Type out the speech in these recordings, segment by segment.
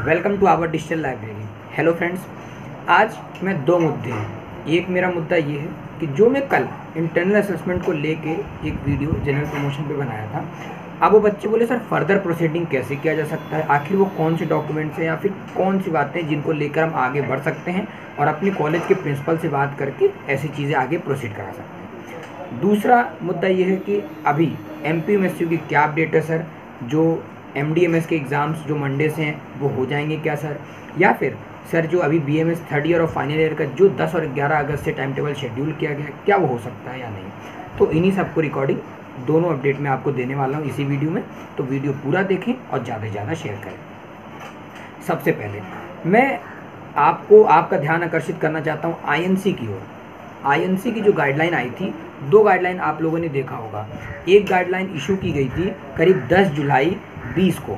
Welcome to our digital library. Hello friends, आज मैं दो मुद्दे हैं। एक मेरा मुद्दा ये है कि जो मैं कल इंटरनल असेसमेंट को लेके एक वीडियो जनरल प्रमोशन पे बनाया था, अब वो बच्चे बोले सर फर्दर प्रोसीडिंग कैसे किया जा सकता है, आखिर वो कौन से डॉक्यूमेंट्स हैं या फिर कौन सी बातें जिनको लेकर हम आगे बढ़ सकते हैं और अपने कॉलेज के प्रिंसिपल से बात करके ऐसी चीज़ें आगे प्रोसीड करा सकते हैं। दूसरा मुद्दा ये है कि अभी MPMSU की क्या अपडेट है सर, जो MDMS के एग्ज़ाम्स जो मंडे से हैं वो हो जाएंगे क्या सर, या फिर सर जो अभी BMS थर्ड ईयर और फाइनल ईयर का जो 10 और 11 अगस्त से टाइम टेबल शेड्यूल किया गया क्या वो हो सकता है या नहीं। तो इन्हीं सबको रिकॉर्डिंग दोनों अपडेट मैं आपको देने वाला हूँ इसी वीडियो में, तो वीडियो पूरा देखें और ज़्यादा से ज़्यादा शेयर करें। सबसे पहले मैं आपका ध्यान आकर्षित करना चाहता हूँ INC की ओर। INC की जो गाइडलाइन आई थी, दो गाइडलाइन आप लोगों ने देखा होगा। एक गाइडलाइन इशू की गई थी करीब 10 जुलाई 20 को,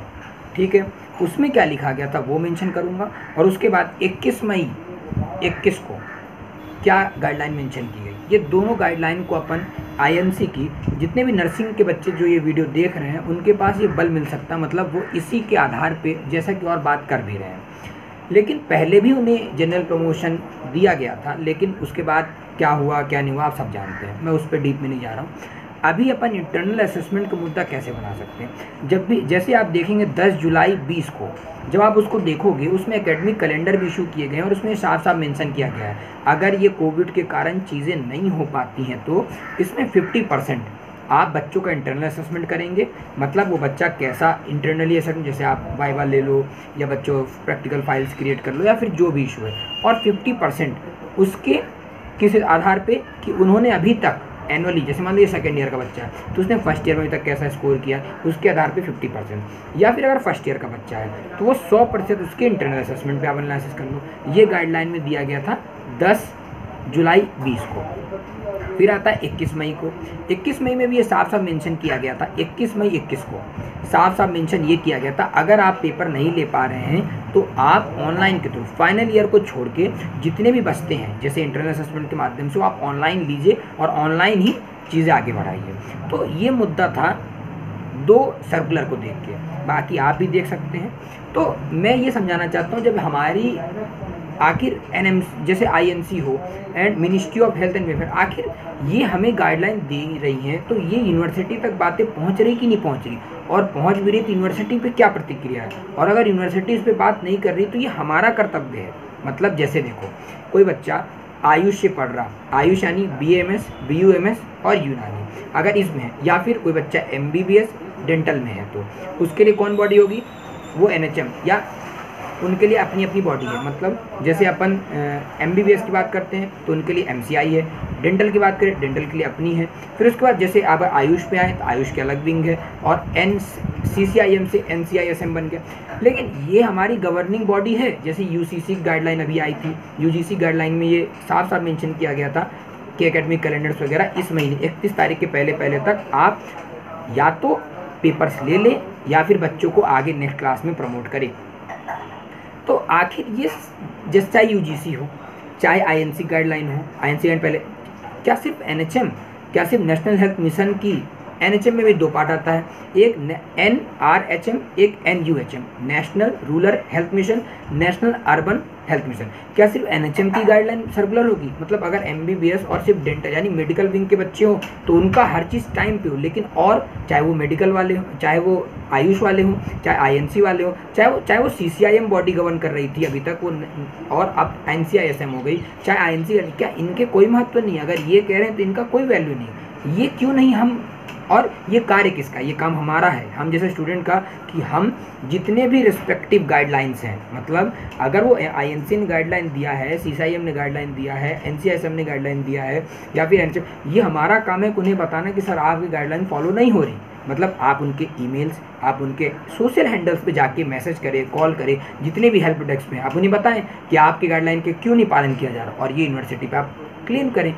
ठीक है। उसमें क्या लिखा गया था वो मेंशन करूंगा, और उसके बाद 21 मई 21 को क्या गाइडलाइन मेंशन की गई। ये दोनों गाइडलाइन को अपन INC की जितने भी नर्सिंग के बच्चे जो ये वीडियो देख रहे हैं उनके पास ये बल मिल सकता है, मतलब वो इसी के आधार पे जैसा कि और बात कर भी रहे हैं। लेकिन पहले भी उन्हें जनरल प्रमोशन दिया गया था, लेकिन उसके बाद क्या हुआ क्या नहीं हुआ आप सब जानते हैं, मैं उस पर डीप में नहीं जा रहा हूँ। अभी अपन इंटरनल असेसमेंट का मुद्दा कैसे बना सकते हैं, जब भी जैसे आप देखेंगे 10 जुलाई 20 को जब आप उसको देखोगे उसमें एकेडमिक कैलेंडर भी इशू किए गए हैं और उसमें साफ साफ मेंशन किया गया है अगर ये कोविड के कारण चीज़ें नहीं हो पाती हैं तो इसमें 50% आप बच्चों का इंटरनल असेसमेंट करेंगे। मतलब वो बच्चा कैसा इंटरनली असेसमेंट, जैसे आप वाइवा ले लो या बच्चों प्रैक्टिकल फाइल्स क्रिएट कर लो या फिर जो भी इशू है, और 50% उसके किस आधार पे कि उन्होंने अभी तक एनुअली, जैसे मान लीजिए सेकेंड ईयर का बच्चा है तो उसने फर्स्ट ईयर में अभी तक कैसा स्कोर किया, उसके आधार पे 50%, या फिर अगर फर्स्ट ईयर का बच्चा है तो वो 100% उसके इंटरनल असेसमेंट पे आप एनालिसिस कर लो। ये गाइडलाइन में दिया गया था 10 जुलाई 20 को। फिर आता है 21 मई को। 21 मई में भी ये साफ साफ मेंशन किया गया था, 21 मई 21 को साफ साफ मेंशन ये किया गया था अगर आप पेपर नहीं ले पा रहे हैं तो आप ऑनलाइन के थ्रू फाइनल ईयर को छोड़ के जितने भी बचते हैं जैसे इंटरनल असेसमेंट के माध्यम से वो आप ऑनलाइन लीजिए और ऑनलाइन ही चीज़ें आगे बढ़ाइए। तो ये मुद्दा था दो सर्कुलर को देख के, बाकी आप भी देख सकते हैं। तो मैं ये समझाना चाहता हूँ, जब हमारी आखिर NMC जैसे INC हो and ministry of health and welfare आखिर ये हमें गाइडलाइन दे रही हैं, तो ये यूनिवर्सिटी तक बातें पहुंच रही कि नहीं पहुंच रही, और पहुंच भी रही तो यूनिवर्सिटी पे क्या प्रतिक्रिया है, और अगर यूनिवर्सिटी इस पे बात नहीं कर रही तो ये हमारा कर्तव्य है। मतलब जैसे देखो कोई बच्चा आयुष से पढ़ रहा, आयुष यानी BAMS BUMS और यूनानी अगर इसमें है, या फिर कोई बच्चा MBBS डेंटल में है तो उसके लिए कौन बॉडी होगी, वो NHM, या उनके लिए अपनी अपनी बॉडी है। मतलब जैसे अपन MBBS की बात करते हैं तो उनके लिए MCI है, डेंटल की बात करें डेंटल के लिए अपनी है। फिर उसके बाद जैसे अब आयुष पे आए तो आयुष के अलग विंग है, और CCIM से NCISM बन गया। लेकिन ये हमारी गवर्निंग बॉडी है, जैसे UCC गाइडलाइन अभी आई थी, UGC गाइडलाइन में ये साफ साफ मेंशन किया गया था कि एकेडमिक कैलेंडर्स वगैरह इस महीने 31 तारीख के पहले तक आप या तो पेपर्स ले लें या फिर बच्चों को आगे नेक्स्ट क्लास में प्रमोट करें। तो आखिर ये जैसे चाहे UGC हो चाहे INC गाइडलाइन हो, INC गाइड पहले क्या सिर्फ NHM, क्या सिर्फ नेशनल हेल्थ मिशन की NHM में भी दो पार्ट आता है, एक NRHM एक NUHM, national rural health mission, national urban health mission. क्या सिर्फ NHM की गाइडलाइन सर्कुलर होगी, मतलब अगर MBBS और सिर्फ डेंटल यानी मेडिकल विंग के बच्चे हो तो उनका हर चीज़ टाइम पे हो, लेकिन और चाहे वो मेडिकल वाले हो, चाहे वो आयुष वाले हों, चाहे INC वाले हो, चाहे वो CCIM बॉडी गवर्न कर रही थी अभी तक वो, और अब NCISM हो गई, चाहे INC, क्या इनके कोई महत्व नहीं। अगर ये कह रहे हैं तो इनका कोई वैल्यू नहीं, ये क्यों नहीं हम, और ये कार्य किसका, ये काम हमारा है हम जैसे स्टूडेंट का, कि हम जितने भी रिस्पेक्टिव गाइडलाइंस हैं, मतलब अगर वो INC ने गाइडलाइन दिया है, CCIM ने गाइडलाइन दिया है, NCISM ने गाइडलाइन दिया है, या फिर NCISM, ये हमारा काम है उन्हें बताना कि सर आपकी गाइडलाइन फॉलो नहीं हो रही। मतलब आप उनके ईमेल्स, आप उनके सोशल हैंडल्स पे जाके मैसेज करें, कॉल करें, जितने भी हेल्प डेस्क में आप उन्हें बताएं कि आपकी गाइडलाइन के क्यों नहीं पालन किया जा रहा, और ये यूनिवर्सिटी पे आप क्लेम करें।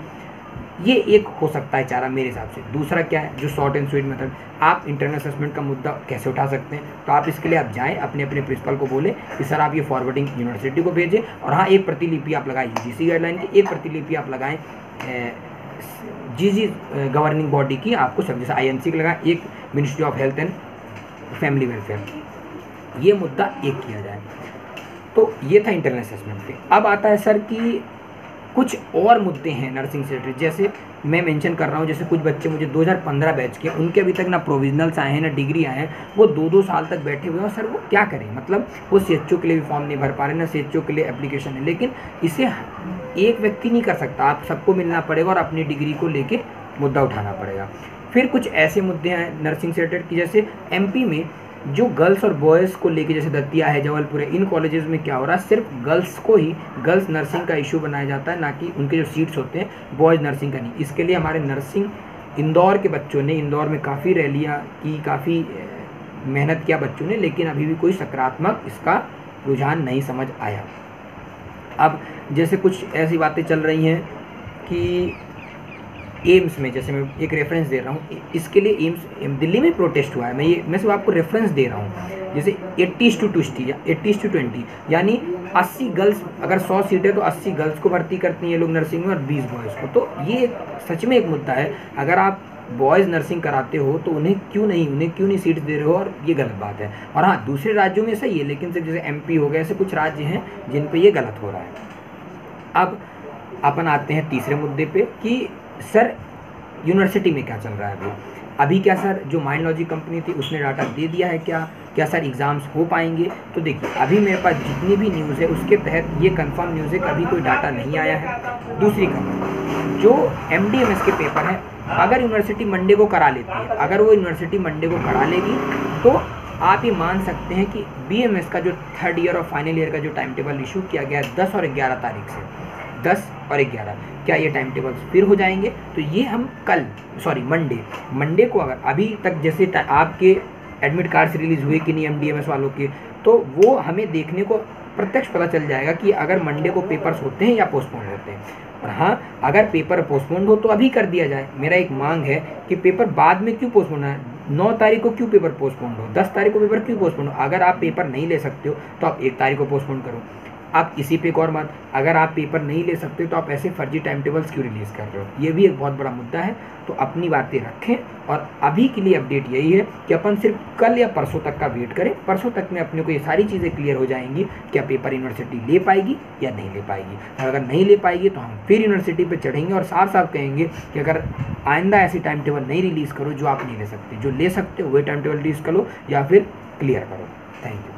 ये एक हो सकता है चारा मेरे हिसाब से। दूसरा क्या है, जो शॉर्ट एंड स्वीट मेथड, आप इंटरनल असेसमेंट का मुद्दा कैसे उठा सकते हैं, तो आप इसके लिए आप जाएं अपने अपने प्रिंसिपल को बोले कि सर आप ये फॉरवर्डिंग यूनिवर्सिटी को भेजें, और हाँ एक प्रतिलिपि आप लगाएं UGC गाइडलाइन की, एक प्रतिलिपि आप लगाएं GG गवर्निंग बॉडी की, आपको सब जैसे INC की लगाएं, एक ministry of health and family welfare, ये मुद्दा एक किया जाए। तो ये था इंटरनल असेसमेंट पे। अब आता है सर कि कुछ और मुद्दे हैं नर्सिंग से रिलेटेड, जैसे मैं मेंशन कर रहा हूँ, जैसे कुछ बच्चे मुझे 2015 बैच के, उनके अभी तक ना प्रोविजनल्स आए हैं ना डिग्री आए हैं, वो 2-2 साल तक बैठे हुए हैं। और सर वो क्या करें, मतलब वो CHO के लिए भी फॉर्म नहीं भर पा रहे, ना CHO के लिए एप्लीकेशन है। लेकिन इसे एक व्यक्ति नहीं कर सकता, आप सबको मिलना पड़ेगा और अपनी डिग्री को लेके मुद्दा उठाना पड़ेगा। फिर कुछ ऐसे मुद्दे हैं नर्सिंग से रिलेटेड कि जैसे MP में जो गर्ल्स और बॉयज़ को लेके, जैसे दतिया है, जबलपुर है, इन कॉलेजेस में क्या हो रहा है, सिर्फ गर्ल्स को ही गर्ल्स नर्सिंग का इशू बनाया जाता है, ना कि उनके जो सीट्स होते हैं बॉयज़ नर्सिंग का नहीं। इसके लिए हमारे नर्सिंग इंदौर के बच्चों ने, इंदौर में काफ़ी रैलियाँ की, काफ़ी मेहनत किया बच्चों ने, लेकिन अभी भी कोई सकारात्मक इसका रुझान नहीं समझ आया। अब जैसे कुछ ऐसी बातें चल रही हैं कि एम्स में, जैसे मैं एक रेफरेंस दे रहा हूँ, इसके लिए एम्स दिल्ली में प्रोटेस्ट हुआ है, मैं सिर्फ आपको रेफरेंस दे रहा हूँ। जैसे 80:20 या 80:20, यानी 80 गर्ल्स, अगर 100 सीटें तो 80 गर्ल्स को भर्ती करती हैं ये लोग नर्सिंग में और 20 बॉयज़ को। तो ये सच में एक मुद्दा है। अगर आप बॉयज़ नर्सिंग कराते हो तो उन्हें क्यों नहीं सीट्स दे रहे हो, और ये गलत बात है। और हाँ, दूसरे राज्यों में सही है, लेकिन सिर्फ जैसे MP हो गया, ऐसे कुछ राज्य हैं जिन पर ये गलत हो रहा है। अब अपन आते हैं तीसरे मुद्दे पे कि सर यूनिवर्सिटी में क्या चल रहा है अभी क्या सर, जो माइंडलॉजिक कंपनी थी उसने डाटा दे दिया है क्या सर एग्ज़ाम्स हो पाएंगे? तो देखिए, अभी मेरे पास जितनी भी न्यूज़ है उसके तहत ये कंफर्म न्यूज़ है कि अभी कोई डाटा नहीं आया है। दूसरी खबर, जो MDMS के पेपर हैं, अगर यूनिवर्सिटी मंडे को करा लेती है, अगर वो यूनिवर्सिटी मंडे को करा लेगी तो आप ये मान सकते हैं कि BMS का जो 3rd ईयर और फाइनल ईयर का जो टाइम टेबल इशू किया गया है 10 और 11 तारीख से, 10 और 11, क्या ये टाइम टेबल्स फिर हो जाएंगे? तो ये हम मंडे को, अगर अभी तक जैसे आपके एडमिट कार्ड्स रिलीज़ हुए कि नहीं MDMS वालों के, तो वो हमें देखने को प्रत्यक्ष पता चल जाएगा कि अगर मंडे को पेपर्स होते हैं या पोस्टपोन होते हैं। और हाँ, अगर पेपर पोस्टपोन हो तो अभी कर दिया जाए। मेरा एक मांग है कि पेपर बाद में क्यों पोस्टपोन है, 9 तारीख को क्यों पेपर पोस्टपोन हो, 10 तारीख को पेपर क्यों पोस्टपोन हो? अगर आप पेपर नहीं ले सकते हो तो आप 1 तारीख को पोस्टपोन करो। आप इसी पे एक और बात, अगर आप पेपर नहीं ले सकते तो आप ऐसे फर्जी टाइम टेबल्स क्यों रिलीज़ कर रहे हो? ये भी एक बहुत बड़ा मुद्दा है। तो अपनी बातें रखें, और अभी के लिए अपडेट यही है कि अपन सिर्फ कल या परसों तक का वेट करें। परसों तक में अपने को ये सारी चीज़ें क्लियर हो जाएंगी, क्या पेपर यूनिवर्सिटी ले पाएगी या नहीं ले पाएगी। और अगर नहीं ले पाएगी तो हम फिर यूनिवर्सिटी पर चढ़ेंगे और साफ साफ कहेंगे कि अगर आइंदा ऐसी टाइम टेबल नहीं रिलीज़ करो जो आप नहीं ले सकते, जो ले सकते हो वही टाइम टेबल रिलीज़ करो या फिर क्लियर करो। Thank you.